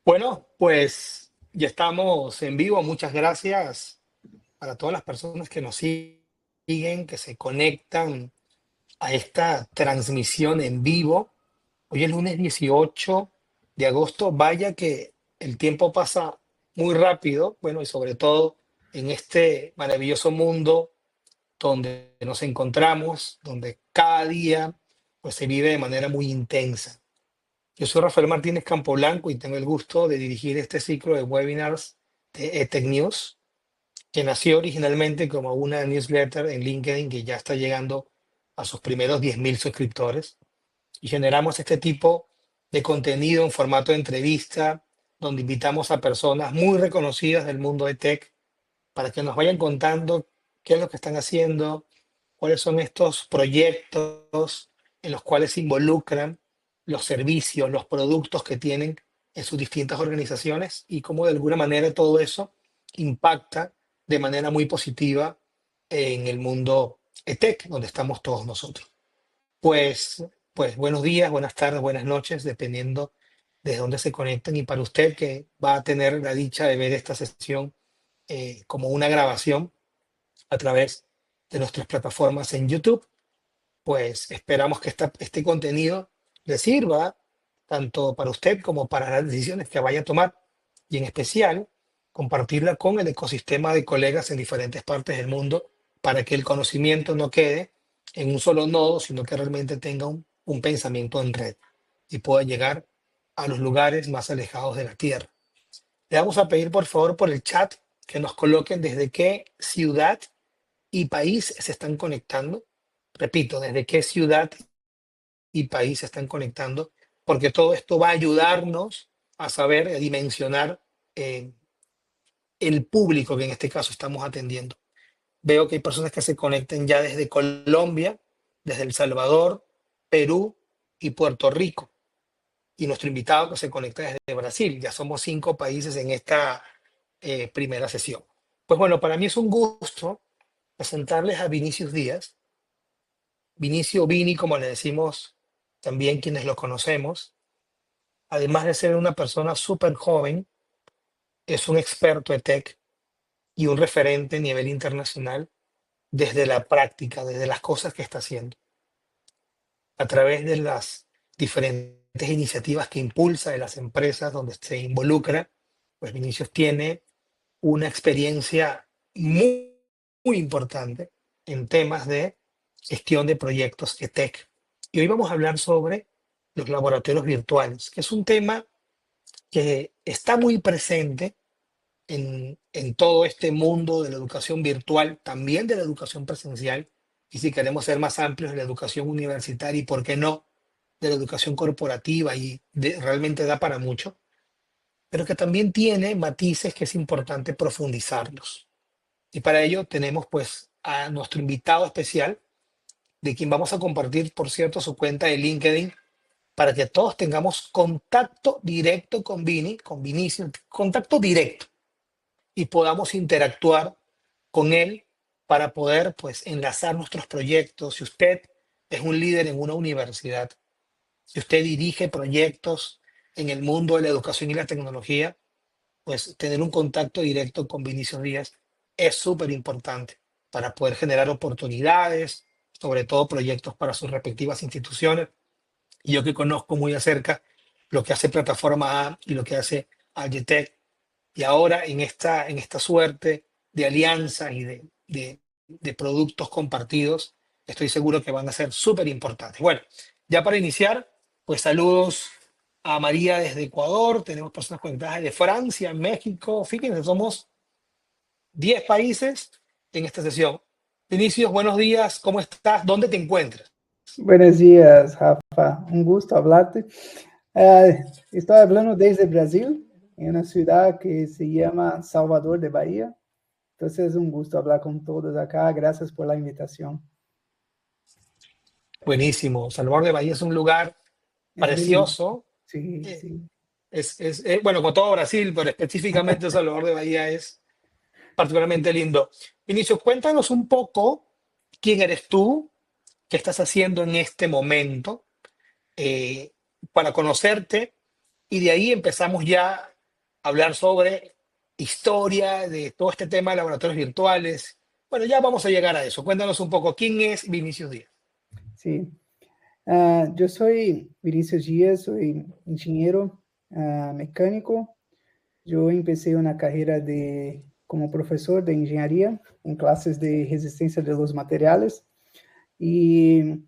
Bueno, pues ya estamos en vivo. Muchas gracias para todas las personas que nos siguen, que se conectan a esta transmisión en vivo. Hoy es lunes 18 de agosto. Vaya que el tiempo pasa muy rápido. Bueno, y sobre todo en este maravilloso mundo donde nos encontramos, donde cada día pues se vive de manera muy intensa. Yo soy Rafael Martínez Campoblanco y tengo el gusto de dirigir este ciclo de webinars de ETEC News, que nació originalmente como una newsletter en LinkedIn que ya está llegando a sus primeros 10.000 suscriptores. Y generamos este tipo de contenido en formato de entrevista, donde invitamos a personas muy reconocidas del mundo de tech para que nos vayan contando qué es lo que están haciendo, cuáles son estos proyectos en los cuales se involucran, los servicios, los productos que tienen en sus distintas organizaciones y cómo de alguna manera todo eso impacta de manera muy positiva en el mundo ETEC, donde estamos todos nosotros. Pues, pues buenos días, buenas tardes, buenas noches, dependiendo de dónde se conecten. Y para usted que va a tener la dicha de ver esta sesión como una grabación a través de nuestras plataformas en YouTube, pues esperamos que este contenido le sirva tanto para usted como para las decisiones que vaya a tomar y en especial compartirla con el ecosistema de colegas en diferentes partes del mundo para que el conocimiento no quede en un solo nodo, sino que realmente tenga un pensamiento en red y pueda llegar a los lugares más alejados de la Tierra. Le vamos a pedir por favor por el chat que nos coloquen desde qué ciudad y país se están conectando. Repito, desde qué ciudad y país se están conectando, porque todo esto va a ayudarnos a saber, a dimensionar eh, el público que en este caso estamos atendiendo. Veo que hay personas que se conectan ya desde Colombia, desde El Salvador, Perú y Puerto Rico. Y nuestro invitado que se conecta desde Brasil. Ya somos 5 países en esta primera sesión. Pues bueno, para mí es un gusto presentarles a Vinicius Díaz. Vinicio Vini, como le decimos también quienes lo conocemos, además de ser una persona súper joven, es un experto de tech y un referente a nivel internacional desde la práctica, desde las cosas que está haciendo, a través de las diferentes iniciativas que impulsa de las empresas donde se involucra. Pues Vinicius tiene una experiencia muy importante en temas de gestión de proyectos ETEC. Y hoy vamos a hablar sobre los laboratorios virtuales, que es un tema que está muy presente en todo este mundo de la educación virtual, también de la educación presencial, y si queremos ser más amplios, de la educación universitaria y, ¿por qué no?, de la educación corporativa, y realmente da para mucho, pero que también tiene matices que es importante profundizarlos. Y para ello tenemos pues a nuestro invitado especial, de quien vamos a compartir, por cierto, su cuenta de LinkedIn, para que todos tengamos contacto directo con Vini, con Vinicius, contacto directo, y podamos interactuar con él para poder pues enlazar nuestros proyectos. Si usted es un líder en una universidad, si usted dirige proyectos en el mundo de la educación y la tecnología, pues tener un contacto directo con Vinicius Díaz es súper importante para poder generar oportunidades, sobre todo proyectos para sus respectivas instituciones. Y yo que conozco muy de cerca lo que hace Plataforma A y lo que hace Agitec, y ahora en esta suerte de alianzas y de productos compartidos, estoy seguro que van a ser súper importantes. Bueno, ya para iniciar, pues saludos a María desde Ecuador, tenemos personas conectadas de Francia, México, fíjense, somos 10 países en esta sesión. Vinicius, buenos días, ¿cómo estás? ¿Dónde te encuentras? Buenos días, Rafa. Un gusto hablarte. Estoy hablando desde Brasil, en una ciudad que se llama Salvador de Bahía. Entonces es un gusto hablar con todos acá. Gracias por la invitación. Buenísimo. Salvador de Bahía es un lugar Es muy lindo. precioso. Sí, eh, sí. bueno, como todo Brasil, pero específicamente Salvador de Bahía es particularmente lindo. Inicio, cuéntanos un poco quién eres tú, qué estás haciendo en este momento, eh, para conocerte, y de ahí empezamos ya hablar sobre historia de todo este tema de laboratorios virtuales. Bueno, ya vamos a llegar a eso. Cuéntanos un poco, ¿quién es Vinicius Díaz? Sí. Yo soy Vinicius Díaz, soy ingeniero mecánico. Yo empecé una carrera como profesor de ingeniería en clases de resistencia de los materiales y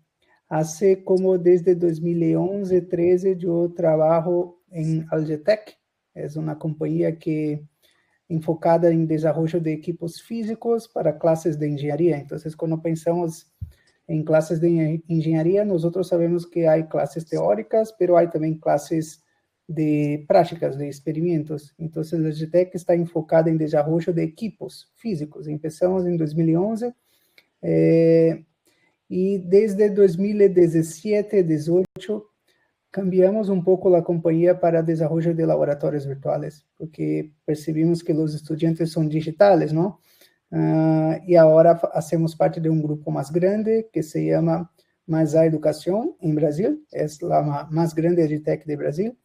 hace como desde 2011, 13 yo trabajo en Algetec. Es una compañía que enfocada en desarrollo de equipos físicos para clases de ingeniería. Entonces, cuando pensamos en clases de ingeniería, nosotros sabemos que hay clases teóricas, pero hay también clases de prácticas, de experimentos. Entonces, la GTEC está enfocada en desarrollo de equipos físicos. Empezamos en 2011 y desde 2017, 18, cambiamos un poco la compañía para desarrollo de laboratorios virtuales, porque percibimos que los estudiantes son digitales, ¿no? Y ahora hacemos parte de un grupo más grande que se llama Mais a Educación en Brasil, es la más grande EdTech de Brasil,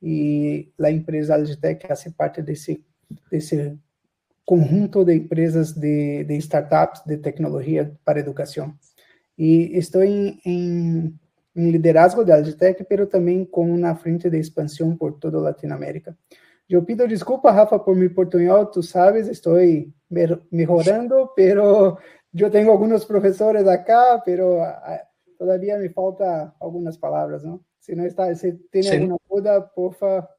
y la empresa EdTech hace parte de ese conjunto de empresas de startups de tecnología para educación. Y estoy en liderazgo de Algitec, pero también con una frente de expansión por toda Latinoamérica. Yo pido disculpas, Rafa, por mi portuñol, tú sabes, estoy mejorando, pero yo tengo algunos profesores acá, pero todavía me falta algunas palabras, ¿no? Si no está, si tiene Sí, alguna duda, porfa,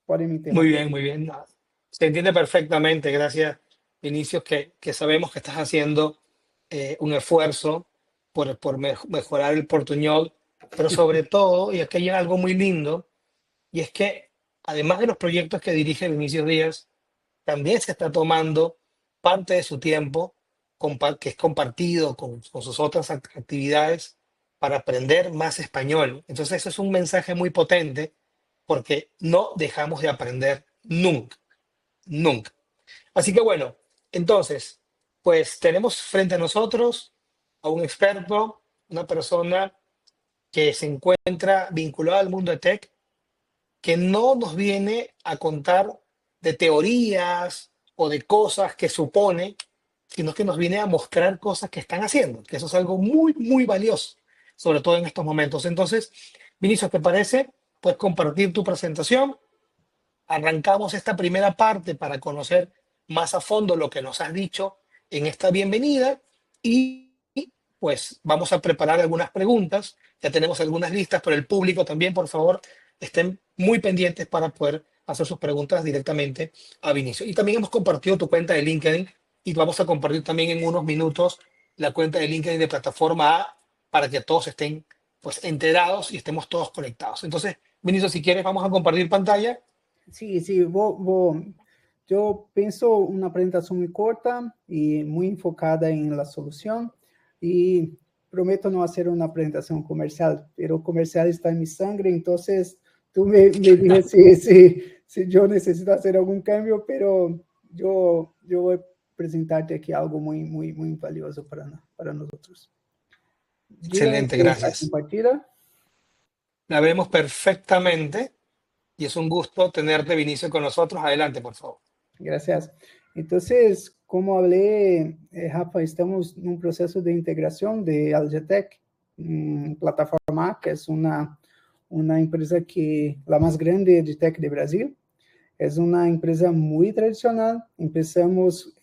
pueden muy interrumpir. bien, muy bien. No, se entiende perfectamente, gracias, Vinicius, que sabemos que estás haciendo un esfuerzo por mejorar el portuñol, pero sobre todo, y aquí hay algo muy lindo, y es que además de los proyectos que dirige Vinicius Díaz, también se está tomando parte de su tiempo, que es compartido con sus otras actividades, para aprender más español. Entonces, eso es un mensaje muy potente porque no dejamos de aprender nunca, nunca. Así que bueno, entonces, pues tenemos frente a nosotros a un experto, una persona que se encuentra vinculada al mundo de tech, que no nos viene a contar de teorías o de cosas que supone, sino que nos viene a mostrar cosas que están haciendo, que eso es algo muy, muy valioso, sobre todo en estos momentos. Entonces, Vinicius, ¿te parece? Puedes compartir tu presentación. Arrancamos esta primera parte para conocer más a fondo lo que nos has dicho en esta bienvenida y pues vamos a preparar algunas preguntas. Ya tenemos algunas listas, pero el público también, por favor, estén muy pendientes para poder hacer sus preguntas directamente a Vinicio. Y también hemos compartido tu cuenta de LinkedIn y vamos a compartir también en unos minutos la cuenta de LinkedIn de Plataforma A para que todos estén pues enterados y estemos todos conectados. Entonces, Vinicio, si quieres, vamos a compartir pantalla. Sí, sí, yo pienso una presentación muy corta y muy enfocada en la solución y prometo no hacer una presentación comercial, pero comercial está en mi sangre, entonces tú me dices si yo necesito hacer algún cambio, pero yo voy a presentarte aquí algo muy, muy, muy valioso para nosotros. Dígame Excelente, si está gracias. compartida. La vemos perfectamente y es un gusto tenerte, Vinicio, con nosotros. Adelante, por favor. Gracias. Entonces, como hablé, Rafa, estamos en un proceso de integración de Algetec, plataforma, que es una empresa que la más grande de tech de Brasil. Es una empresa muy tradicional. Empezamos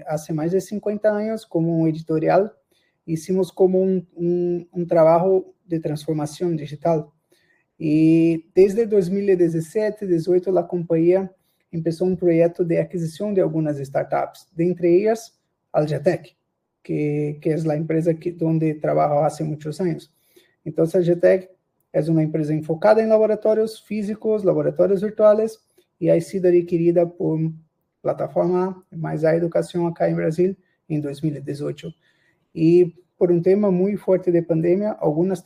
hace más de 50 años como un editorial. Hicimos como un trabajo de transformación digital. Y desde 2017, 18, la compañía empezó un proyecto de adquisición de algunas startups, de entre ellas Algetec, que es la empresa donde trabajo hace muchos años. Entonces, Algetec es una empresa enfocada en laboratorios físicos, laboratorios virtuales, y ha sido adquirida por plataforma Mais a Educação acá en Brasil en 2018. Y por un tema muy fuerte de pandemia, algunas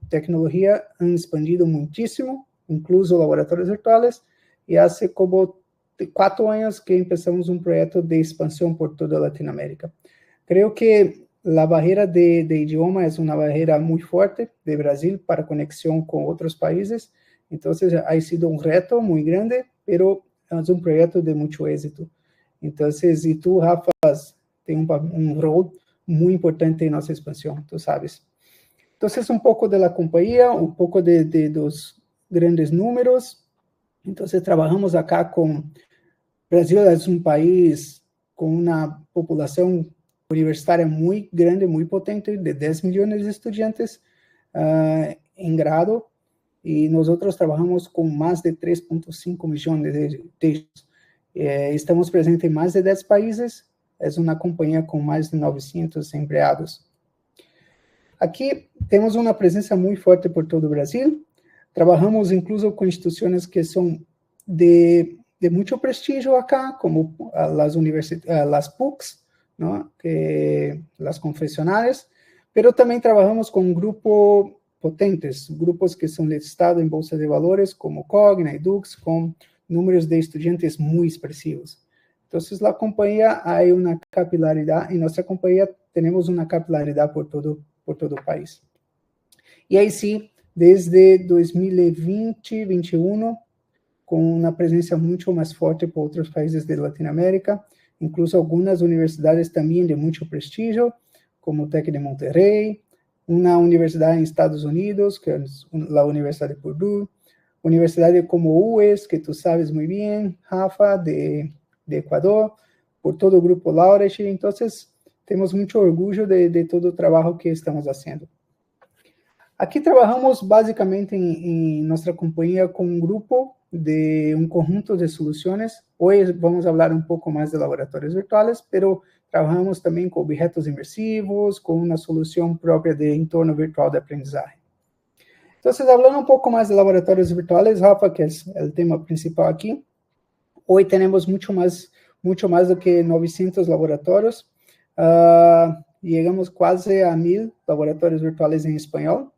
tecnologías han expandido muchísimo, incluso laboratorios virtuales, y hace como 4 años que empezamos un proyecto de expansión por toda Latinoamérica. Creo que la barrera de idioma es una barrera muy fuerte de Brasil para conexión con otros países, entonces ha sido un reto muy grande, pero um projeto de muito êxito. Então, e tu, Rafa, tem um rol muito importante em nossa expansão, tu sabes. Então, um pouco da companhia, um pouco dos grandes números. Então, trabalhamos acá com... Brasil é um país com uma população universitária muito grande, muito potente, de 10 milhões de estudantes em grado, e nós trabalhamos com mais de 3,5 milhões de estamos presentes em mais de 10 países, é uma companhia com mais de 900 empregados. Aqui temos uma presença muito forte por todo o Brasil, trabalhamos incluso com instituições que são de muito prestígio acá, como as PUCs, ¿no? As confessionais, pero também trabalhamos com grupos potentes, grupos que são listados em bolsa de valores, como Cogna, Edux, com números de estudantes muito expressivos. Então, na companhia há uma capilaridade, em nossa companhia temos uma capilaridade por todo o país. E aí sim, desde 2020, 2021, com uma presença muito mais forte por outros países de Latinoamérica, incluso algumas universidades também de muito prestígio, como o TEC de Monterrey, uma universidade em Estados Unidos, que é a Universidade de Purdue, universidade como UES, que tu sabes muito bem, Rafa, de Equador, por todo o grupo Laureate. Então, temos muito orgulho de todo o trabalho que estamos fazendo. Aqui trabalhamos basicamente em nossa companhia com um grupo de um conjunto de soluções. Hoje vamos falar um pouco mais de laboratórios virtuais, pero trabalhamos também com objetos imersivos, com uma solução própria de entorno virtual de aprendizagem. Então, falando um pouco mais de laboratórios virtuais, Rafa, que é o tema principal aqui, hoje temos muito mais do que 900 laboratórios, chegamos quase a 1.000 laboratórios virtuais em espanhol.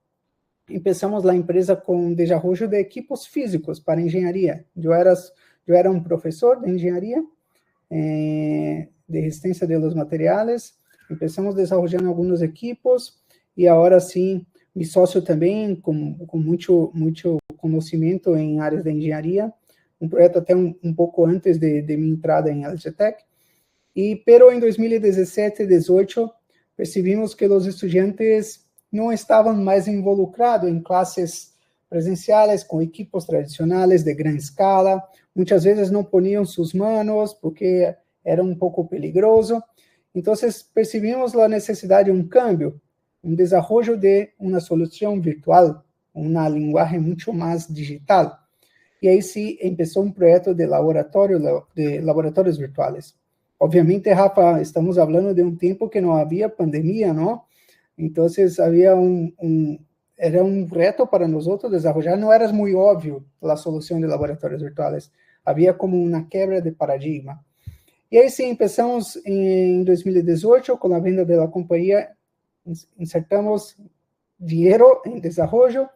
Começamos a empresa com desenvolvimento de equipos físicos para engenharia. Eu era um professor de engenharia, de resistência de los materiais. Começamos desenvolvendo alguns equipos e agora sim, meu sócio também com muito conhecimento em áreas de engenharia. Um projeto até um pouco antes de minha entrada em LGTech. Pero em 2017 e 2018 percebimos que os estudantes não estavam mais involucrados em classes presenciais com equipos tradicionais de grande escala. Muitas vezes não poniam suas manos porque era um pouco peligroso. Então, percebimos a necessidade de um câmbio, um desenvolvimento de uma solução virtual, uma linguagem muito mais digital. E aí sim, começou um projeto de laboratórios virtuais. Obviamente, Rafa, estamos falando de um tempo que não havia pandemia, não? Então, era um reto para nós desenvolver. Não era muito óbvio a solução de laboratórios virtuais. Havia como uma quebra de paradigma. E aí sim, começamos em 2018 com a venda da companhia, insertamos dinheiro em desenvolvimento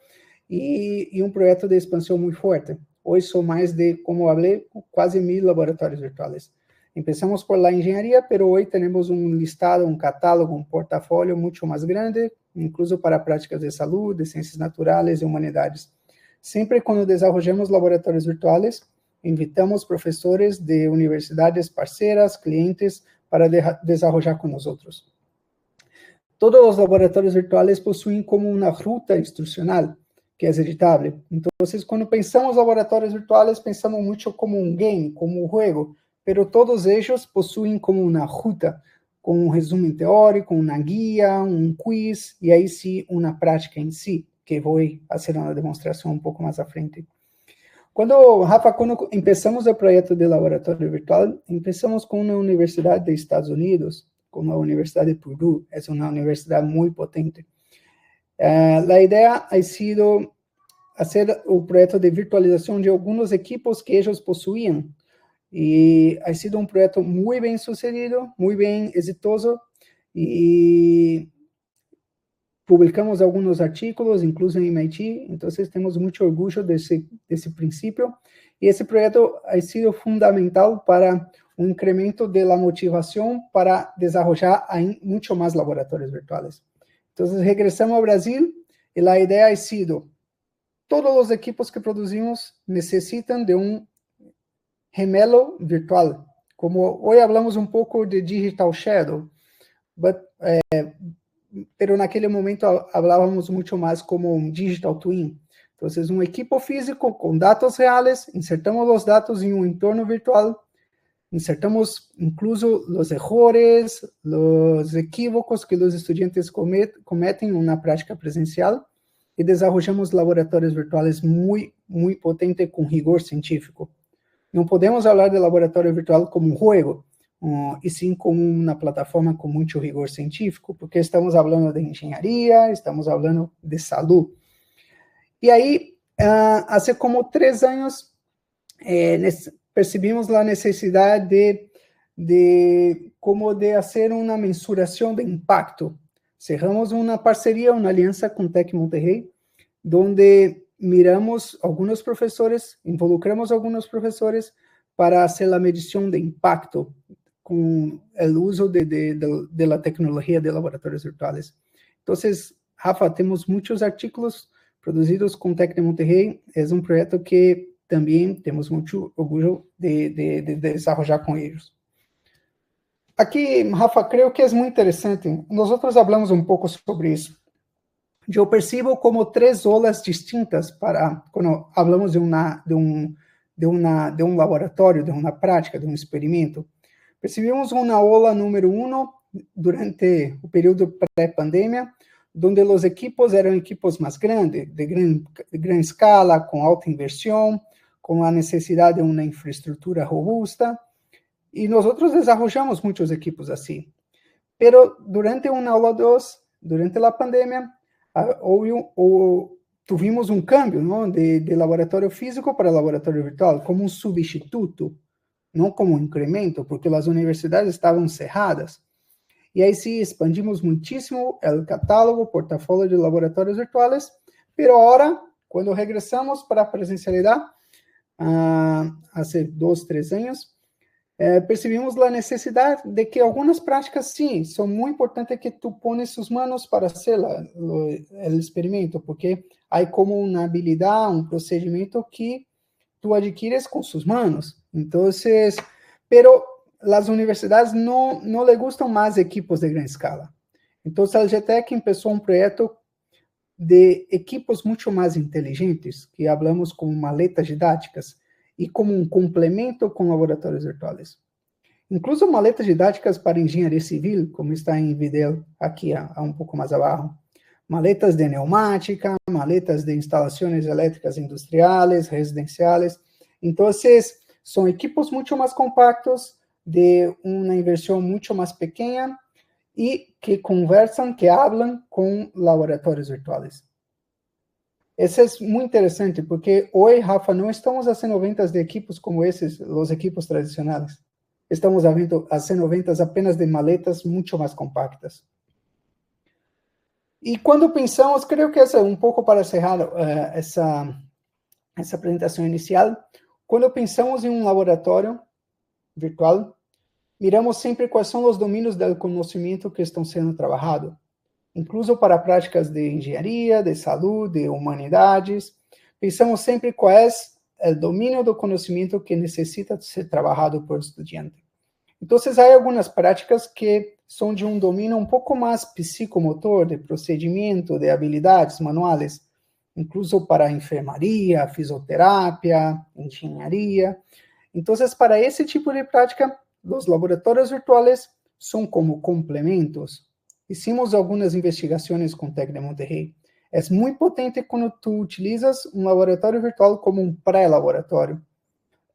e um projeto de expansão muito forte. Hoje são mais de, como falei, quase 1.000 laboratórios virtuais. Começamos por la engenharia, pero hoje temos um listado, um catálogo, um portafólio muito mais grande, incluso para práticas de saúde, de ciências naturais e humanidades. Sempre quando desenvolvemos laboratórios virtuais, invitamos professores de universidades parceiras, clientes, para desenvolver com nós outros. Todos os laboratórios virtuais possuem como uma ruta instrucional, que é editável. Então, quando pensamos em laboratórios virtuais, pensamos muito como um game, como um jogo, pero todos eles possuem como uma ruta, com um resumo teórico, uma guia, um quiz, e aí sim, uma prática em si, que vou fazer uma demonstração um pouco mais à frente. Rafa, quando começamos o projeto de laboratório virtual, começamos com uma universidade dos Estados Unidos, como a Universidade de Purdue, é uma universidade muito potente. A ideia ha sido fazer o projeto de virtualização de alguns equipos que eles possuíam, e ha sido um projeto muito bem sucedido, muito bem exitoso, e publicamos alguns artigos, incluso em MIT, então temos muito orgulho desse princípio, e esse projeto ha sido fundamental para um incremento da motivação para desenvolver muito mais laboratórios virtuais. Então, regressamos ao Brasil, e a ideia ha sido, todos os equipos que produzimos necessitam de um gemelo virtual. Como hoy hablamos un poco de Digital Shadow, pero naquele momento hablábamos mucho más como un Digital Twin. Entonces, un equipo físico con datos reales, insertamos los datos en un entorno virtual, insertamos incluso los errores, los equívocos que los estudiantes cometen en una práctica presencial y desarrollamos laboratorios virtuales muy, muy potentes con rigor científico. Não podemos falar de laboratório virtual como um jogo, e sim como uma plataforma com muito rigor científico, porque estamos falando de engenharia, estamos falando de saúde. E aí, há como 3 anos, percebimos a necessidade de fazer uma mensuração de impacto. Cerramos uma parceria, uma aliança com Tec Monterrey, onde miramos algunos profesores, involucramos algunos profesores para hacer la medición de impacto con el uso de la tecnología de laboratorios virtuales. Entonces, Rafa, tenemos muchos artículos produzidos con Tec de Monterrey. Es un proyecto que también tenemos mucho orgullo de desarrollar con ellos. Aquí, Rafa, creo que es muy interesante. Nosotros hablamos un poco sobre eso. Eu percebo como 3 olas distintas para quando falamos de um laboratório, de uma prática, de um experimento. Percebemos uma ola número 1 durante o período pré-pandemia, onde os equipos eram equipos mais grandes, de grande escala, com alta inversão, com a necessidade de uma infraestrutura robusta, e nós desenvolvemos muitos equipos assim. Pero durante uma ola 2, durante a pandemia, tuvimos um câmbio, não, de laboratório físico para laboratório virtual, como um substituto, não como um incremento, porque as universidades estavam cerradas. E aí sim, expandimos muitíssimo o catálogo, o portafólio de laboratórios virtuais, mas agora, quando regressamos para a presencialidade, há 2, 3 anos, percebimos a necessidade de que algumas práticas, sim, são muito importantes que tu pones sus manos para fazer o experimento, porque há como uma habilidade, um procedimento que tu adquires com suas manos. Então, pero as universidades não le gustam mais equipos de grande escala. Então, a GTEC começou um projeto de equipos muito mais inteligentes, que hablamos como maletas didáticas, e como um complemento com laboratórios virtuais. Incluso maletas didáticas para engenharia civil, como está em vídeo aqui um pouco mais abaixo. Maletas de pneumática, maletas de instalações elétricas industriais, residenciais. Então, são equipos muito mais compactos, de uma inversão muito mais pequena, e que conversam, que hablam com laboratórios virtuais. Isso é muito interessante, porque hoje, Rafa, não estamos fazendo vendas de equipos como esses, os equipos tradicionais. Estamos fazendo vendas apenas de maletas muito mais compactas. E quando pensamos, creio que é um pouco para encerrar essa apresentação inicial, quando pensamos em um laboratório virtual, miramos sempre quais são os domínios do conhecimento que estão sendo trabalhados, incluso para práticas de engenharia, de saúde, de humanidades. Pensamos sempre qual é o domínio do conhecimento que necessita ser trabalhado por estudante. Então, há algumas práticas que são de um domínio um pouco mais psicomotor, de procedimento, de habilidades manuais, incluso para enfermaria, fisioterapia, engenharia. Então, para esse tipo de prática, os laboratórios virtuais são como complementos. Hicimos algumas investigações com o Tec de Monterrey. É muito potente quando tu utilizas um laboratório virtual como um pré-laboratório.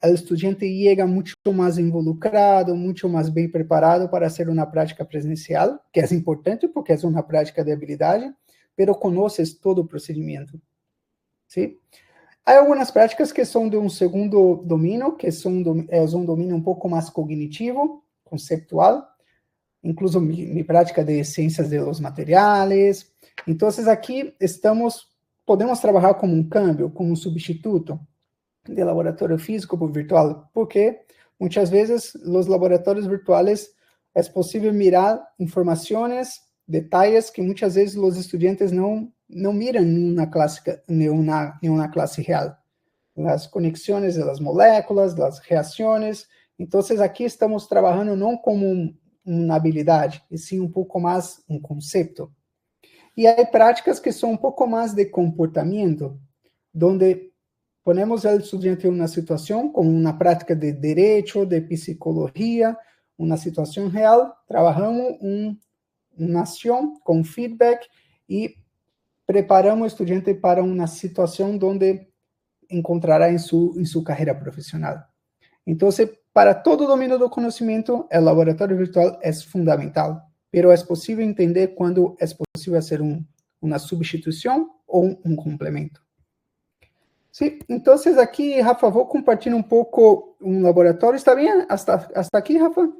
O estudante chega muito mais involucrado, muito mais bem preparado para ser uma prática presencial, que é importante porque é uma prática de habilidade, mas conheces todo o procedimento. Sim? Há algumas práticas que são de um segundo domínio, que é um domínio um pouco mais cognitivo, conceptual, incluso minha prática de ciências de los materiais. Então, aqui podemos trabalhar como um câmbio, como um substituto de laboratório físico por virtual, porque muitas vezes os laboratórios virtuais é possível mirar informações, detalhes que muitas vezes os estudantes não miram em uma classe real. las conexiones de las moléculas, las reações. Então, aqui estamos trabalhando não como uma habilidade, e sim um pouco mais um conceito. E há práticas que são um pouco mais de comportamento, onde ponemos o estudante em uma situação, como uma prática de direito, de psicologia, uma situação real, trabalhamos uma ação com feedback e preparamos o estudante para uma situação onde encontrará em sua carreira profissional. Então, para todo domínio do conhecimento, o laboratório virtual é fundamental, mas é possível entender quando é possível fazer uma substituição ou um complemento. Sim, então aqui, Rafa, vou compartilhar um pouco um laboratório. ¿Está bien? ¿Hasta aquí, Rafa?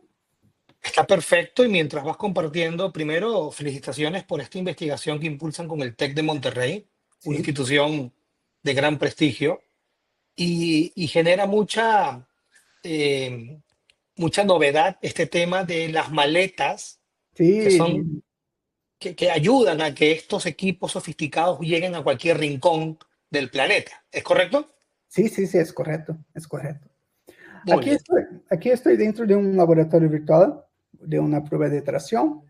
Está perfecto y mientras vas compartiendo, primero, felicitaciones por esta investigación que impulsan con el TEC de Monterrey, una Sí. institución de gran prestigio y genera mucha novedad este tema de las maletas que Sí, son que ayudan a que estos equipos sofisticados lleguen a cualquier rincón del planeta. ¿Es correcto? sí, es correcto, es correcto. Muy bien. Aquí estoy dentro de un laboratorio virtual, de una prueba de tracción.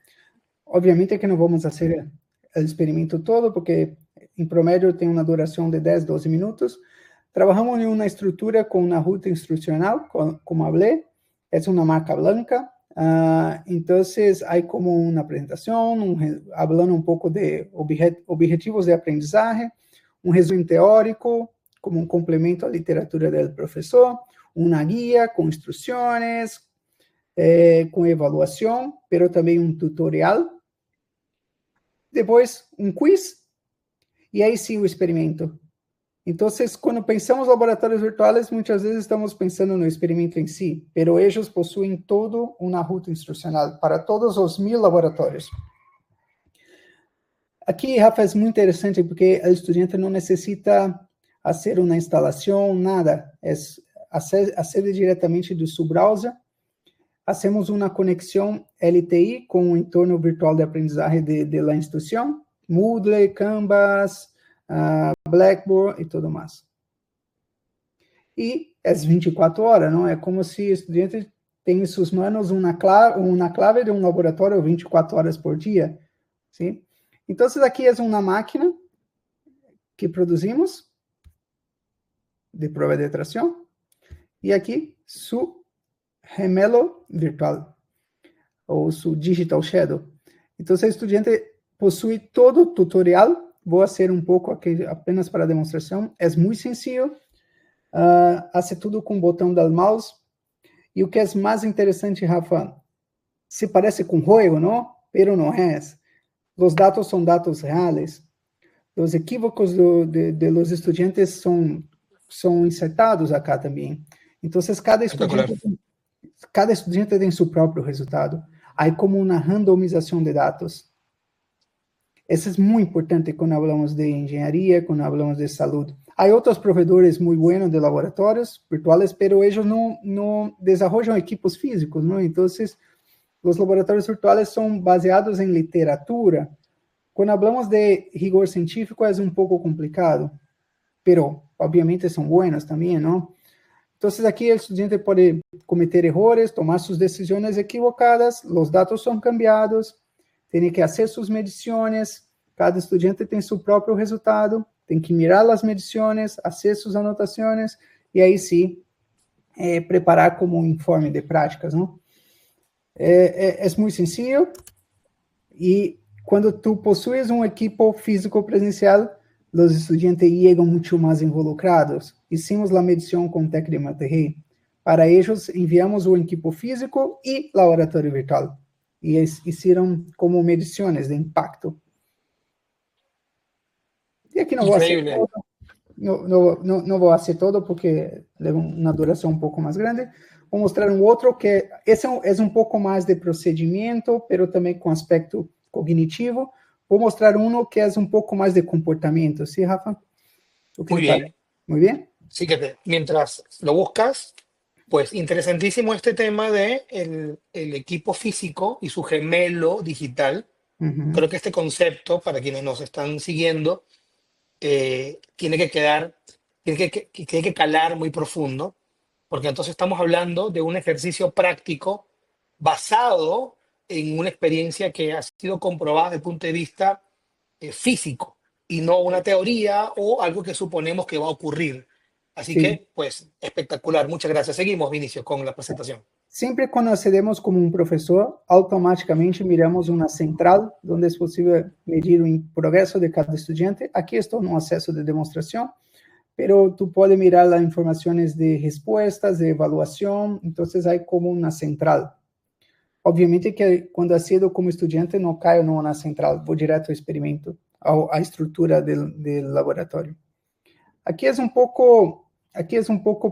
Obviamente que no vamos a hacer el experimento todo, porque en promedio tiene una duración de 10, 12 minutos. Trabajamos en una estructura con una ruta instruccional, como hablé, es una marca blanca. Entonces hay como una presentación, hablando un poco de objetivos de aprendizaje, un resumen teórico, como un complemento a la literatura del profesor, una guía con instrucciones, com evaluação, pero também um tutorial. Depois, um quiz, e aí sim o experimento. Então, quando pensamos em laboratórios virtuais, muitas vezes estamos pensando no experimento em si, pero eles possuem toda uma ruta instrucional para todos os 1000 laboratórios. Aqui, Rafa, é muito interessante porque o estudante não necessita fazer uma instalação, nada. Acede diretamente do seu browser. Hacemos uma conexão LTI com o entorno virtual de aprendizagem de la instituição, Moodle, Canvas, Blackboard e tudo mais. E é 24 horas, não? É como se o estudante tem em suas mãos uma clave de um laboratório 24 horas por dia. Sim? Então, aqui é uma máquina que produzimos de prova de tração. E aqui, su gemelo virtual, ou su digital shadow. Então, o estudante possui todo o tutorial. Vou fazer um pouco aqui apenas para demonstração. É muito sencillo. Hace tudo com o botão do mouse. E o que é mais interessante, Rafa, se parece com jogo, não? Pero não é. Os dados são dados reais. Os equívocos de los estudiantes são insertados acá também. Então, cada estudante tem seu próprio resultado. Há como uma randomização de dados. Isso é muito importante quando falamos de engenharia, quando falamos de saúde. Há outros provedores muito buenos de laboratórios virtuais, pero eles não desenvolvem equipos físicos, não? Então, os laboratórios virtuais são baseados em literatura. Quando falamos de rigor científico, é um pouco complicado, pero obviamente são buenos também, não? Então, aqui o estudante pode cometer erros, tomar suas decisões equivocadas, os dados são cambiados, tem que fazer suas medições, cada estudante tem seu próprio resultado, tem que mirar as medições, fazer suas anotações, e aí sim, preparar como um informe de práticas, não? É muito sencillo, e quando tu possuis um equipo físico presencial, os estudantes chegam muito mais involucrados. Hicimos a medição com o TEC de Monterrey. Para eles, enviamos o equipo físico e laboratório virtual. E eles fizeram como medições de impacto. E aqui não vou fazer todo. Não vou fazer todo, porque leva uma duração um pouco mais grande. Vou mostrar um outro que esse é um pouco mais de procedimento, mas também com aspecto cognitivo. Vou mostrar uno que é um pouco mais de comportamento, ¿sí, Rafa? Muy bien. Muy bien. Sí, mientras lo buscas, pues interesantísimo este tema de el equipo físico y su gemelo digital. Creo que este concepto, para quienes nos están siguiendo, tiene que quedar tiene que calar muy profundo, porque entonces estamos hablando de un ejercicio práctico basado en una experiencia que ha sido comprobada desde el punto de vista físico y no una teoría o algo que suponemos que va a ocurrir. Así Sí. que, pues, espectacular. Muchas gracias. Seguimos, Vinicio, con la presentación. Siempre cuando accedemos como un profesor, automáticamente miramos una central donde es posible medir el progreso de cada estudiante. Aquí estoy en un acceso de demostración, pero tú puedes mirar las informaciones de respuestas, de evaluación, entonces hay como una central. Obviamente que cuando accedo como estudiante no caigo en una central, voy directo al experimento, a estructura del laboratorio. Aquí es un poco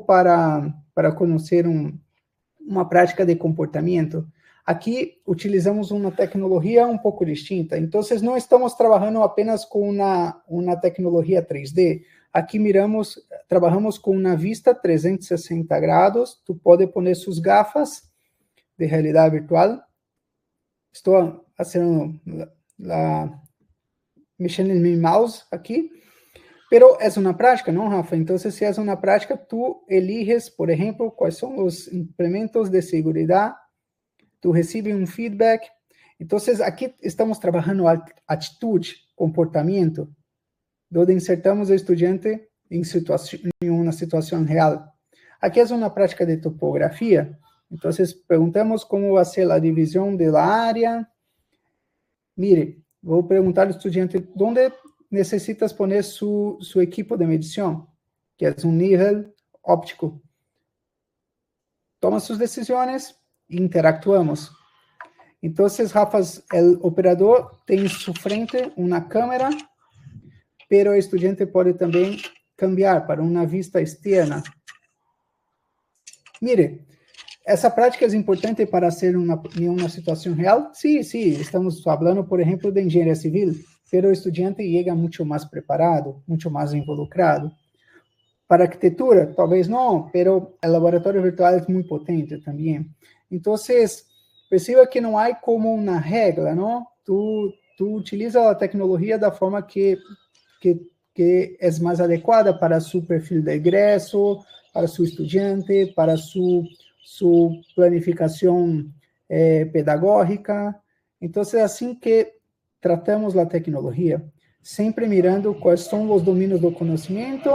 para conocer uma prática de comportamento. Aqui utilizamos uma tecnologia um pouco distinta. Então, não estamos trabalhando apenas com uma tecnologia 3D. Aqui trabalhamos com uma vista 360 graus. Tu pode poner suas gafas de realidade virtual. Estou mexendo em meu mouse aqui. Pero é uma prática, não, Rafa? Então, se é uma prática, tu eliges, por exemplo, quais são os implementos de segurança, tu recebes um feedback. Então, aqui estamos trabalhando atitude, comportamento, onde insertamos o estudante em uma situação real. Aqui é uma prática de topografia. Então, perguntamos como vai ser a divisão da área. Mire, vou perguntar ao estudante onde necesitas poner su equipo de medición, que es un nivel óptico. Toma sus decisiones e interactuamos. Entonces, Rafa, el operador tem em su frente una cámara, pero el estudiante puede también cambiar para una vista externa. Mire, essa prática é importante para ser em uma situação real? Sim, estamos falando, por exemplo, de engenharia civil, pero o estudante chega muito mais preparado, muito mais involucrado. Para arquitetura, talvez não, pero o laboratório virtual é muito potente também. Então, perceba que não há como uma regra, não? Tu utiliza a tecnologia da forma que é mais adequada para seu perfil de egresso, para seu estudante, para sua planificação pedagógica. Então, é assim que tratamos a tecnologia, sempre mirando quais são os domínios do conhecimento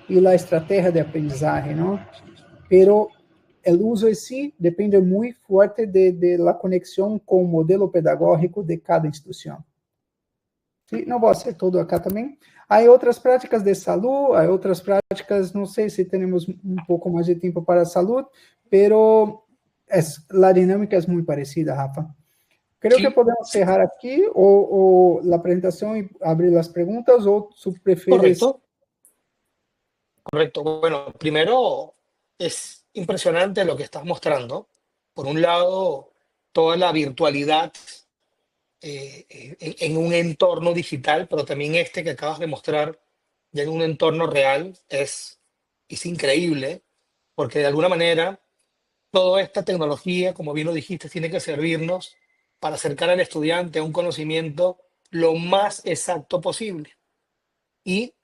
e a estratégia de aprendizagem, não? Pero o uso em si depende muito forte de la conexão com o modelo pedagógico de cada instituição. Sí, não vou ser todo acá também. Há outras práticas de saúde, há outras práticas, não sei se temos um pouco mais de tempo para a saúde, pero a dinâmica é muito parecida, Rafa. Creo que podemos cerrar aquí o la presentación y abrir las preguntas, o tú prefieres... Correcto. Bueno, primero es impresionante lo que estás mostrando. Por un lado, toda la virtualidad en un entorno digital, pero también que acabas de mostrar ya en un entorno real es increíble, porque de alguna manera toda esta tecnología, como bien lo dijiste, tiene que servirnos para acercar al estudiante a un conocimiento lo más exacto posible. Y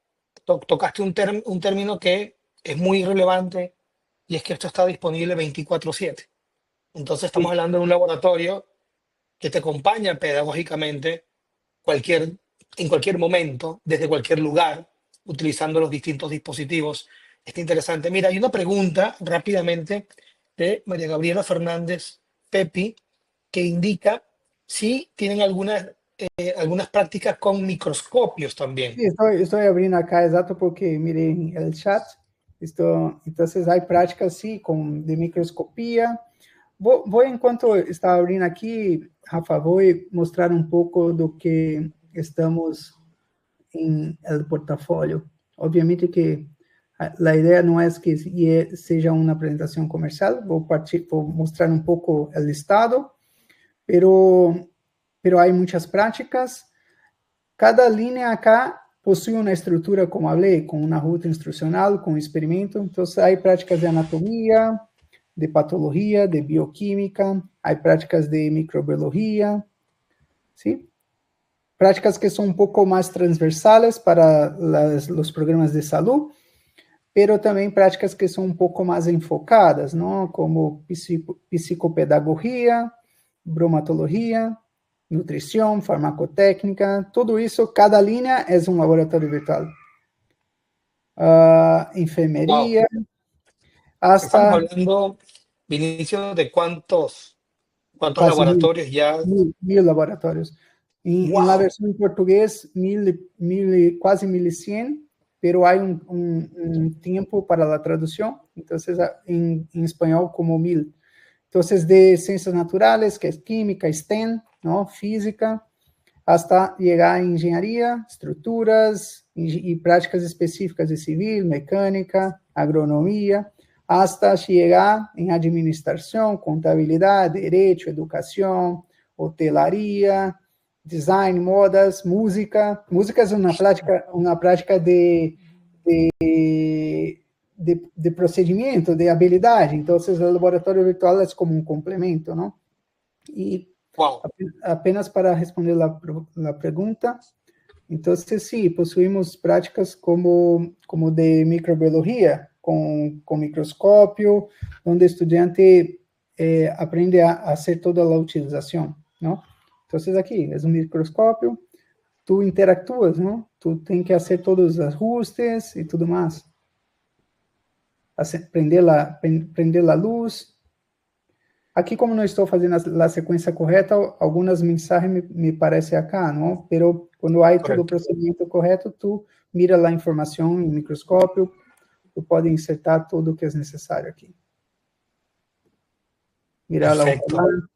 tocaste un término que es muy relevante, y es que esto está disponible 24/7. Entonces estamos hablando de un laboratorio que te acompaña pedagógicamente en cualquier momento, desde cualquier lugar, utilizando los distintos dispositivos. Está interesante. Mira, hay una pregunta rápidamente de María Gabriela Fernández Pepi, que indica si tienen algunas prácticas con microscopios también. Sí, estoy abriendo acá, exacto, porque miré en el chat. Entonces hay prácticas, sí, de microscopía. Voy, enquanto está abrindo aqui, Rafa, vou mostrar um pouco do que estamos em el portafólio. Obviamente que a ideia não é que seja uma apresentação comercial, vou mostrar um pouco o listado, pero há muitas práticas. Cada linha acá possui uma estrutura, como falei, com uma ruta instrucional, com experimento. Então, há práticas de anatomia, de patología, de bioquímica, hay prácticas de microbiología, ¿sí? Prácticas que son un poco más transversales para los programas de salud, pero também práticas que são um pouco mais enfocadas, não? Como psicopedagogia, bromatologia, nutrição, farmacotécnica, tudo isso, cada linha é um laboratório virtual. Wow. Enfermería, Estamos hasta hablando, Vinicio, de cuántos casi laboratorios ya. mil laboratorios. En la Wow. versión en portugués, casi 1100, pero hay un tiempo para la traducción, entonces en español como 1000. Entonces, de ciencias naturales, que es química, STEM, ¿no? Física, hasta llegar a engenharia, estruturas e práticas específicas de civil, mecânica, agronomia, hasta chegar em administração, contabilidade, direito, educação, hotelaria, design, modas, música. Música é uma prática de procedimento, de habilidade. Então, o laboratório virtual é como um complemento, não? E Wow. apenas para responder a pergunta, então, sim, possuímos práticas como de microbiologia, com microscópio, onde o estudante aprende a fazer toda a utilização, não? Então, aqui, é um microscópio, tu interactuas, não? Tu tem que fazer todos os ajustes e tudo mais. Prender a luz. Aqui, como não estou fazendo a sequência correta, algumas mensagens me parecem acá, não? Pero quando há todo o procedimento correto, tu mira a informação em microscópio, tu pode insertar tudo o que é necessário aqui. Mirar lá o comando.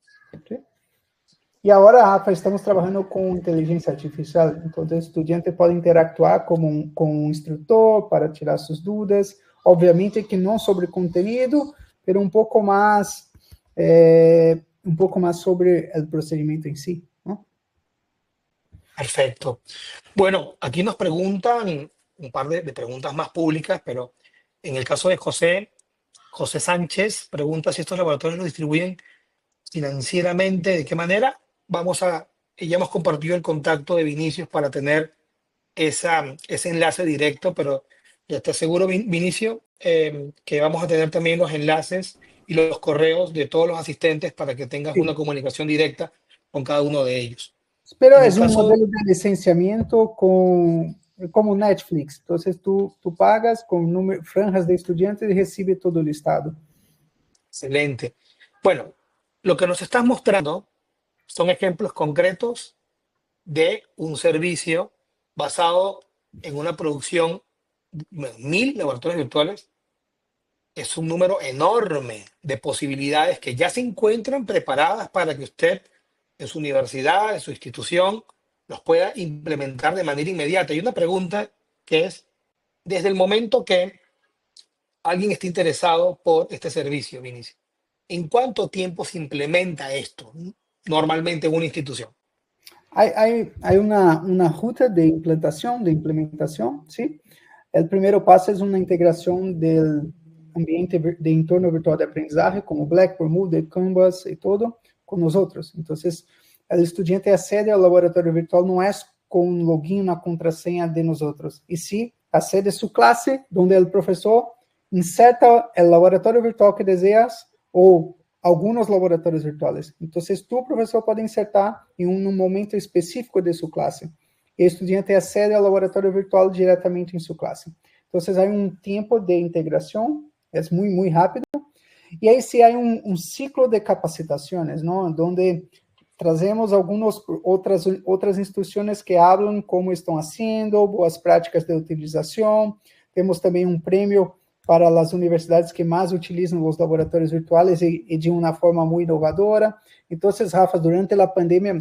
E agora, Rafa, estamos trabalhando com inteligência artificial, então o estudante pode interactuar com um instrutor para tirar suas dúvidas, obviamente que não sobre conteúdo, mas um pouco mais sobre el procedimiento en sí, ¿no? Perfecto. Bueno, aquí nos preguntan un par de preguntas más públicas, pero en el caso de José Sánchez pregunta si estos laboratorios los distribuyen financieramente, de qué manera. Ya hemos compartido el contacto de Vinicius para tener ese enlace directo, pero ya te aseguro, Vinicio, que vamos a tener también los enlaces y los correos de todos los asistentes para que tengas una Sí. comunicación directa con cada uno de ellos. Pero En el es un caso, modelo de licenciamiento como Netflix. Entonces, tú pagas con franjas de estudiantes y recibes todo el listado. excelente. Bueno, lo que nos estás mostrando son ejemplos concretos de un servicio basado en una producción, 1000 laboratorios virtuales. Es un número enorme de posibilidades que ya se encuentran preparadas para que usted en su universidad, en su institución, los pueda implementar de manera inmediata. Y una pregunta que es, desde el momento que alguien esté interesado por este servicio, Vinicio, ¿en cuánto tiempo se implementa esto normalmente en una institución? Hay una ruta de implementación, ¿sí? El primer paso es una integración del ambiente de entorno virtual de aprendizaje, como Blackboard, Moodle, Canvas y todo, con nosotros. Entonces, el estudiante accede al laboratorio virtual no es con un login, una contraseña de nosotros, y sí accede a su clase, donde el profesor inserta el laboratorio virtual que deseas o algunos laboratorios virtuales. Entonces, tu professor pode insertar em um momento específico de sua classe. E o estudante acede ao laboratório virtual diretamente em sua classe. Então, há um tempo de integração, é muito, muito rápido. E aí, se há um ciclo de capacitações, não? Onde trazemos algumas outras instruções que falam como estão fazendo, boas práticas de utilização. Temos também um prêmio para as universidades que mais utilizam os laboratórios virtuais e de uma forma muito inovadora. Então, Rafa, durante a pandemia,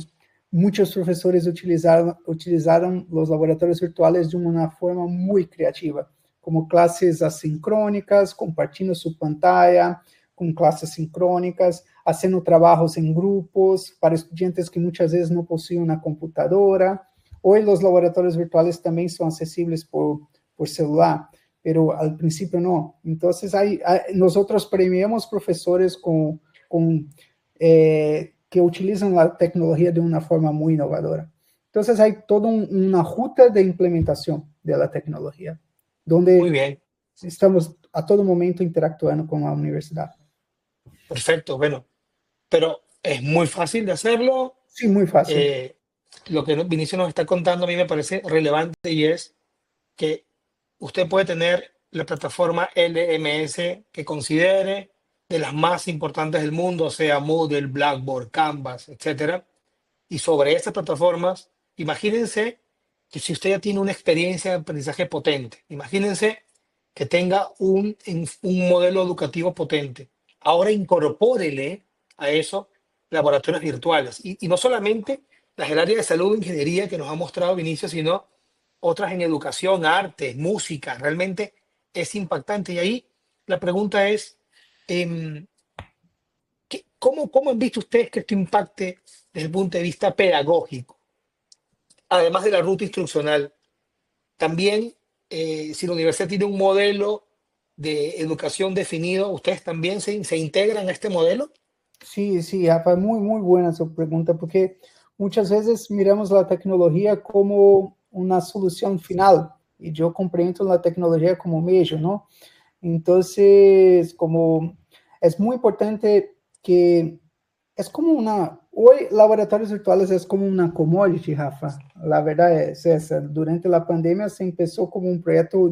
muitos professores utilizaram os laboratórios virtuais de uma forma muito criativa, como classes assíncronicas, compartilhando sua pantalla, com classes sincrônicas, fazendo trabalhos em grupos para estudantes que muitas vezes não possuem uma computadora. Hoje, os laboratórios virtuais também são acessíveis por celular, pero al principio no. Entonces, nosotros premiamos profesores que utilizan la tecnología de una forma muy innovadora. Entonces, hay toda una ruta de implementación de la tecnología, Muy donde bien. estamos a todo momento interactuando con la universidad. Perfecto, bueno, pero es muy fácil de hacerlo. Sí, muy fácil. Eh, lo que Vinicio nos está contando a mí me parece relevante y es que usted puede tener la plataforma LMS que considere de las más importantes del mundo, sea Moodle, Blackboard, Canvas, etcétera. Y sobre estas plataformas, imagínense que si usted ya tiene una experiencia de aprendizaje potente, imagínense que tenga un modelo educativo potente. Ahora incorpórele a eso laboratorios virtuales. Y no solamente las del área de salud e ingeniería que nos ha mostrado Vinicio, sino otras en educación, arte, música. Realmente es impactante. Y ahí la pregunta es, em, ¿cómo han visto ustedes que esto impacte desde el punto de vista pedagógico? Además de la ruta instruccional, también si la universidad tiene un modelo de educación definido, ¿ustedes también se integran a este modelo? Sí, sí, Rafa, muy buena su pregunta, porque muchas veces miramos la tecnología como una solución final, y yo comprendo la tecnología como medio, ¿no? Entonces, como es muy importante que es como hoy laboratorios virtuales es como una commodity, Rafa. La verdad es esa. Durante la pandemia se empezó como un proyecto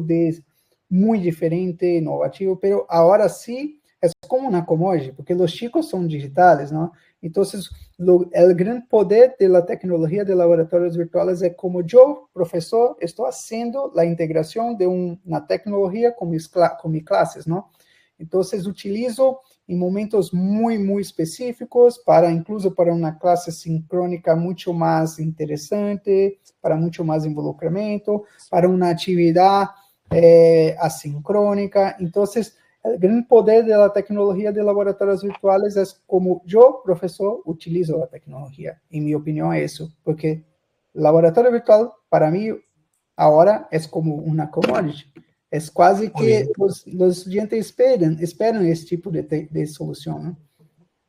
muy diferente, innovativo, pero ahora sí es como una commodity, porque los chicos son digitales, ¿no? Entonces, el gran poder de la tecnología de laboratorios virtuales es como yo, profesor, estoy haciendo la integración de una tecnología con mis clases, ¿no? Entonces, utilizo em momentos muito específicos, incluso para uma classe sincrônica muito mais interessante, para muito mais involucramento, para uma atividade assincrônica. Então, o grande poder da tecnologia de laboratórios virtuais é como eu, professor, utilizo a tecnologia. Em minha opinião, é isso, porque laboratório virtual, para mim, agora é como uma commodity. Es casi Muy que bien. los estudiantes esperan ese tipo de solución, ¿no?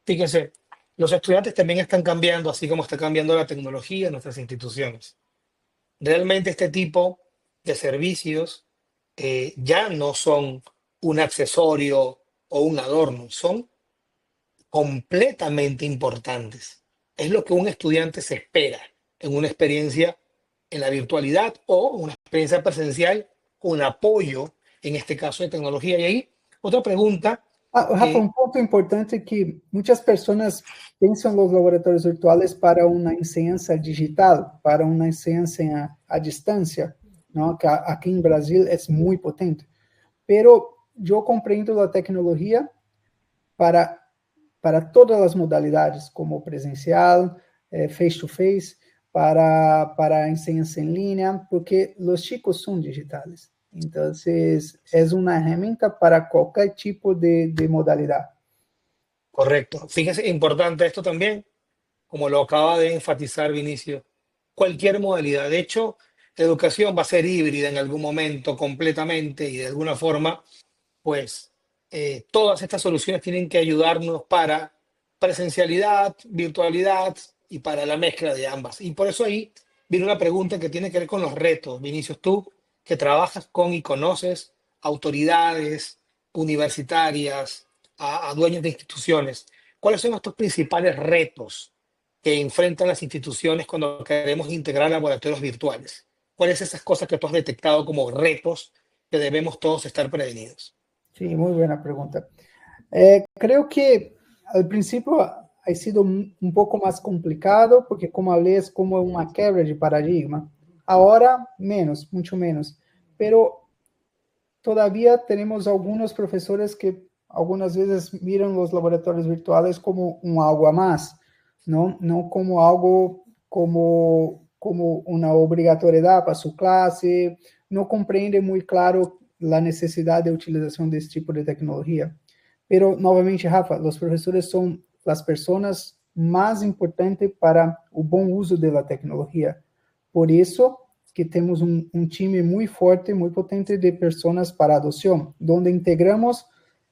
Fíjense, los estudiantes también están cambiando, así como está cambiando la tecnología en nuestras instituciones. Realmente este tipo de servicios ya no son un accesorio o un adorno, son completamente importantes. Es lo que un estudiante se espera en una experiencia en la virtualidad o una experiencia presencial con apoyo, en este caso de tecnología. Y ahí, otra pregunta, Rafa, eh, un punto importante que muchas personas piensan los laboratorios virtuales para una enseñanza digital, para una enseñanza a distancia, ¿no? Que aquí en Brasil es muy potente. Pero yo comprendo la tecnología para, para todas las modalidades, como presencial, face to face, para enseñanza en línea, porque los chicos son digitales. Entonces, es una herramienta para cualquier tipo de modalidad. correcto. Fíjese, importante esto también, como lo acaba de enfatizar Vinicio, cualquier modalidad. De hecho, la educación va a ser híbrida en algún momento completamente y de alguna forma pues todas estas soluciones tienen que ayudarnos para presencialidad, virtualidad y para la mezcla de ambas. Y por eso ahí viene una pregunta que tiene que ver con los retos. Vinicius, tú que trabajas con y conoces autoridades universitarias, a dueños de instituciones, ¿cuáles son estos principales retos que enfrentan las instituciones cuando queremos integrar laboratorios virtuales? ¿Cuáles son esas cosas que tú has detectado como retos que debemos todos estar prevenidos? Sí, muy buena pregunta. Creo que al principio ha sido un poco más complicado, porque como hablé, es como una quebra de paradigma. Ahora, menos, mucho menos. Pero todavía tenemos algunos profesores que algunas veces miran los laboratorios virtuales como un algo a más, ¿no? No como algo como una obligatoriedad para su clase, no comprende muy claro la necesidad de utilización de este tipo de tecnología. Pero, novamente, Rafa, los profesores son las personas más importantes para el buen uso de la tecnología. Por eso que temos time muito forte, muito potente de pessoas para adoção, onde integramos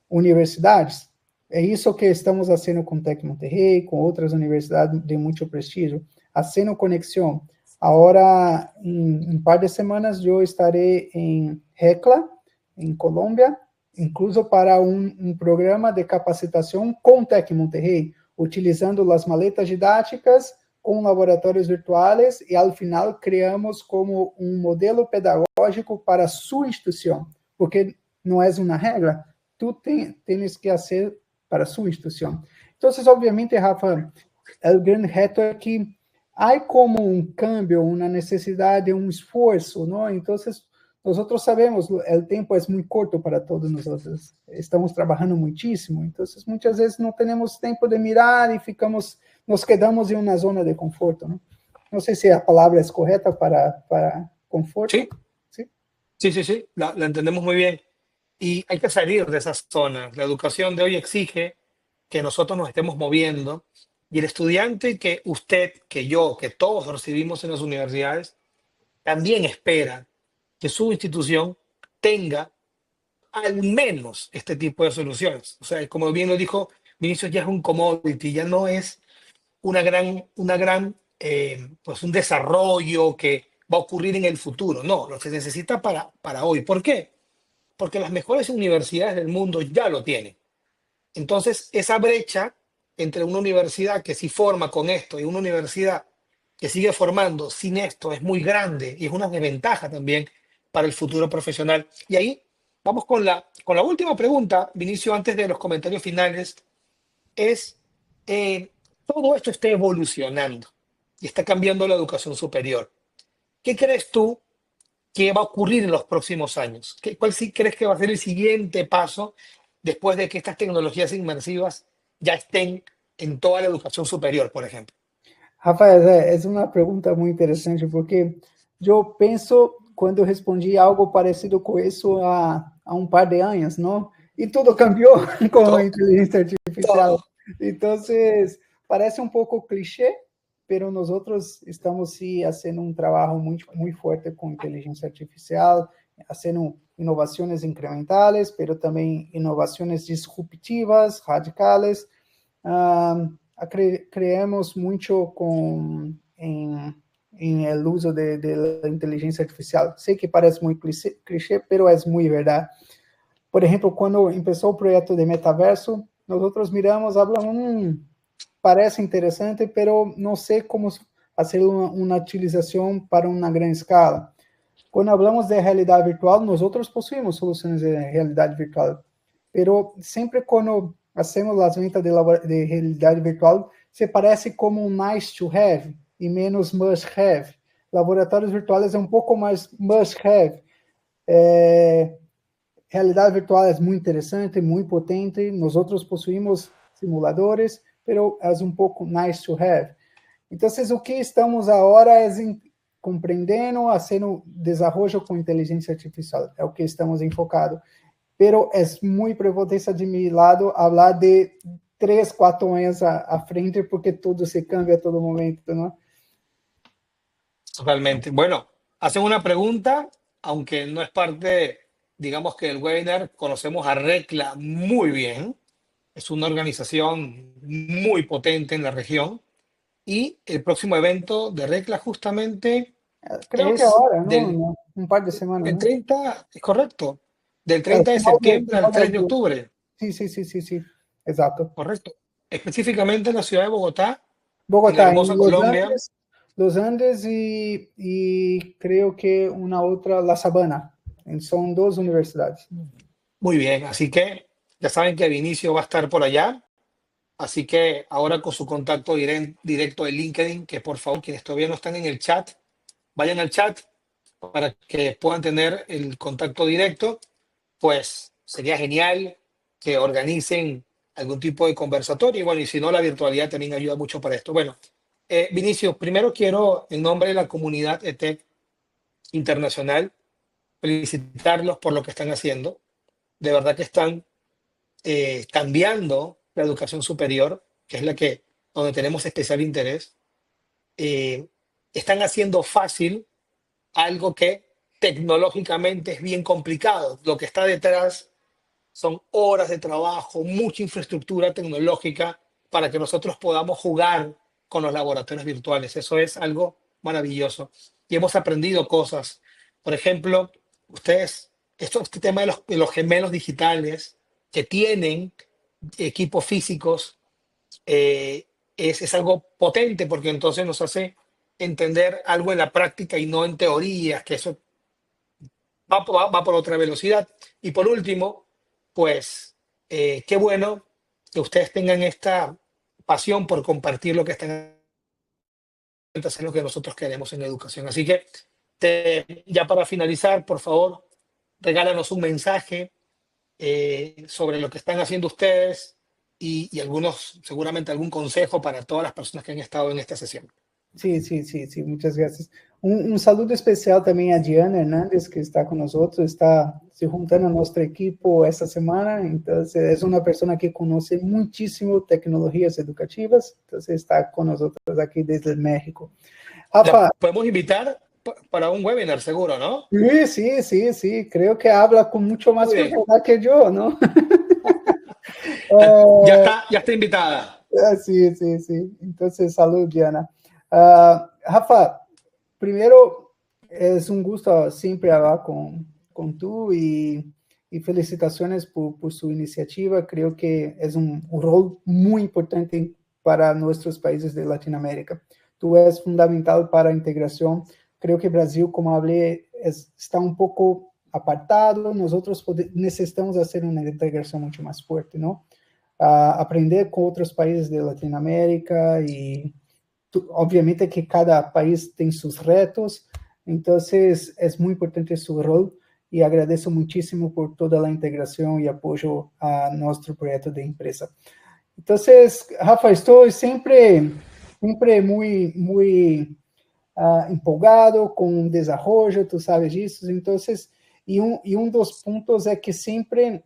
universidades. É isso que estamos fazendo com Tec Monterrey, com outras universidades de muito prestígio, fazendo conexão. Agora, em um par de semanas, eu estarei em Hecla, en Colombia, incluso para un programa de capacitación con Tec Monterrey, utilizando las maletas didácticas com laboratórios virtuais e, ao final, criamos como um modelo pedagógico para sua instituição, porque não é uma regra, tu tens que fazer para sua instituição. Então, obviamente, Rafa, o grande reto é que há como um câmbio, uma necessidade, um esforço, não? Então, nós sabemos, o tempo é muito curto para todos nós, estamos trabalhando muitíssimo, então, muitas vezes não temos tempo de mirar e nos quedamos em uma zona de conforto, ¿no? No sé si la palabra es correcta para conforto. Sí, sí, la entendemos muy bien. Y hay que salir de esas zonas. La educación de hoy exige que nosotros nos estemos moviendo y el estudiante que usted, que yo, que todos recibimos en las universidades, también espera que su institución tenga al menos este tipo de soluciones. O sea, como bien lo dijo Vinicius, ya es un commodity, ya no es pues un desarrollo que va a ocurrir en el futuro. No, lo se necesita para hoy. ¿Por qué? Porque las mejores universidades del mundo ya lo tienen. Entonces, esa brecha entre una universidad que sí forma con esto y una universidad que sigue formando sin esto es muy grande y es una desventaja también para el futuro profesional. Y ahí vamos con la última pregunta, Vinicio, antes de los comentarios finales, es, todo esto está evolucionando y está cambiando la educación superior. ¿Qué crees tú que va a ocurrir en los próximos años? ¿Cuál sí crees que va a ser el siguiente paso después de que estas tecnologías inmersivas ya estén en toda la educación superior, por ejemplo? Rafael, é uma pergunta muito interessante, porque eu penso, quando eu respondi algo parecido com isso há um par de anos, não? E tudo cambiou com a Todo, inteligência artificial. todo. Então, parece um pouco clichê, pero nós estamos sim fazendo um trabalho muito forte com inteligência artificial, fazendo inovações incrementais, pero também inovações disruptivas, radicais. Creemos muito em el uso de inteligência artificial. Sei que parece muito clichê, pero é muito verdade. Por exemplo, quando começou o projeto de metaverso, nós miramos, falamos, parece interessante, pero não sei como fazer uma utilização para uma grande escala. Quando falamos de realidade virtual, nós possuímos soluções de realidade virtual, pero sempre quando hacemos as ventas de realidade virtual, se parece como um nice to have e menos must have. Laboratórios virtuais é um pouco mais must have. Realidade virtual é muito interessante, muito potente. Nós possuímos simuladores, pero é um pouco nice to have. Então, o que estamos agora é compreendendo, fazendo desenvolvimento com inteligência artificial. É o que estamos enfocados. Pero é muito prepotência de meu lado falar de 3, 4 anos à frente, porque tudo se cambia a todo momento, ¿no? Totalmente. Bueno, hacen una pregunta, aunque no es parte, digamos que el webinar, conocemos a Recla muy bien. Es una organización muy potente en la región. Y el próximo evento de Recla justamente Creo que es agora, ¿no? Un par de semanas, del ¿no? 30, es correcto, del El 30 de final septiembre al final 3 de octubre, sí, exacto. correcto. Específicamente en la ciudad de Bogotá, en la Bogotá, hermosa en Colombia. Los Andes y creo que una otra, La Sabana. Son 2 universidades. Muy bien, así que ya saben que Vinicio va a estar por allá. Así que ahora con su contacto directo de LinkedIn, que por favor, quienes todavía no están en el chat, vayan al chat para que puedan tener el contacto directo. Pues sería genial que organicen algún tipo de conversatorio. Y bueno, y si no, la virtualidad también ayuda mucho para esto. Bueno, Vinicio, primero quiero, en nombre de la comunidad ETEC internacional, felicitarlos por lo que están haciendo. De verdad que están cambiando la educación superior, que es la que donde tenemos especial interés. eh, Están haciendo fácil algo que tecnológicamente es bien complicado. Lo que está detrás son horas de trabajo, mucha infraestructura tecnológica para que nosotros podamos jugar con los laboratorios virtuales. Eso es algo maravilloso. Y hemos aprendido cosas. Por ejemplo, ustedes este tema de los gemelos digitales que tienen equipos físicos es algo potente porque entonces nos hace entender algo en la práctica y no en teorías, que eso va por otra velocidad. Y por último, pues qué bueno que ustedes tengan esta pasión por compartir lo que están haciendo, lo que nosotros queremos en educación. Así que ya para finalizar, por favor, regálanos un mensaje sobre lo que están haciendo ustedes y algunos, seguramente algún consejo para todas las personas que han estado en esta sesión. Sí, sí, sí, sí, muchas gracias. Un saludo especial también a Diana Hernández, que está con nosotros, está se juntando a nuestro equipo esta semana, entonces es una persona que conoce muchísimo tecnologías educativas, entonces está con nosotros aquí desde México. La Rafa, podemos invitar para un webinar, seguro, ¿no? sí, sí, sí, sí, creo que habla con mucho más Muy bien. propiedad que yo, ¿no? Ya está invitada. Sí, sí, sí. Entonces, salud, Diana. Rafa, primero, es un gusto siempre hablar con tú y felicitaciones por su iniciativa. Creo que es un rol muy importante para nuestros países de Latinoamérica. Tú eres fundamental para la integración. Creo que Brasil, como hablé, está un poco apartado. Nosotros necesitamos hacer una integración mucho más fuerte, ¿no? Aprender con otros países de Latinoamérica y obviamente que cada país tiene sus retos, entonces es muy importante su rol y agradezco muchísimo por toda la integración y apoyo a nuestro proyecto de empresa. Entonces, Rafa, estoy siempre muy empolgado con el desarrollo, tú sabes eso, entonces, y un dos puntos es que siempre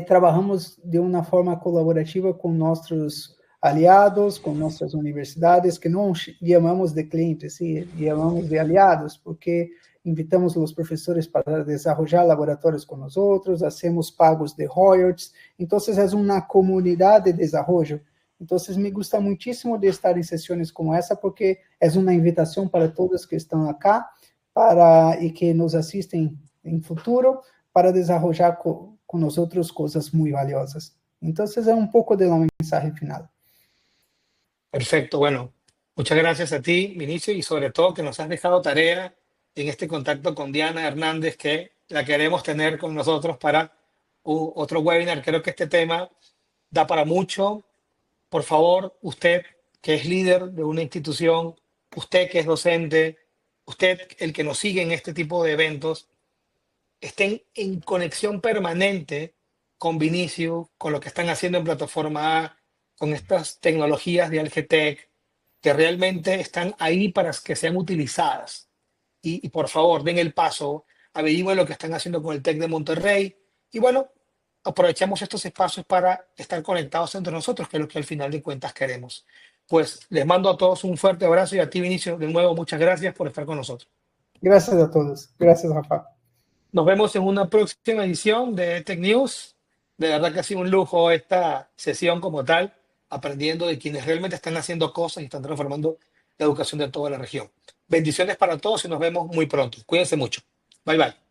trabajamos de uma forma colaborativa com nossos aliados, com nossas universidades, que não chamamos de clientes, sim, chamamos de aliados, porque invitamos os professores para desenvolver laboratórios com nós outros, hacemos pagos de royalties, então é uma comunidade de desenvolvimento. Então, me gusta muitíssimo de estar em sessões como essa, porque é uma invitação para todos que estão acá e que nos assistem em futuro, para desenvolver con nosotros cosas muy valiosas. Entonces es un poco de la mensaje final. Perfecto, bueno, muchas gracias a ti, Vinicio, y sobre todo que nos has dejado tarea en este contacto con Diana Hernández, que la queremos tener con nosotros para otro webinar. Creo que este tema da para mucho. Por favor, usted que es líder de una institución, usted que es docente, usted el que nos sigue en este tipo de eventos, estén en conexión permanente con Vinicio, con lo que están haciendo en Plataforma A, con estas tecnologías de Algetec, que realmente están ahí para que sean utilizadas. Y por favor, den el paso, averigüen lo que están haciendo con el TEC de Monterrey. Y bueno, aprovechamos estos espacios para estar conectados entre nosotros, que es lo que al final de cuentas queremos. Pues les mando a todos un fuerte abrazo y a ti, Vinicio, de nuevo, muchas gracias por estar con nosotros. Gracias a todos. Gracias, Rafa. Nos vemos en una próxima edición de Tech News. De verdad que ha sido un lujo esta sesión como tal, aprendiendo de quienes realmente están haciendo cosas y están transformando la educación de toda la región. Bendiciones para todos y nos vemos muy pronto. Cuídense mucho. Bye bye.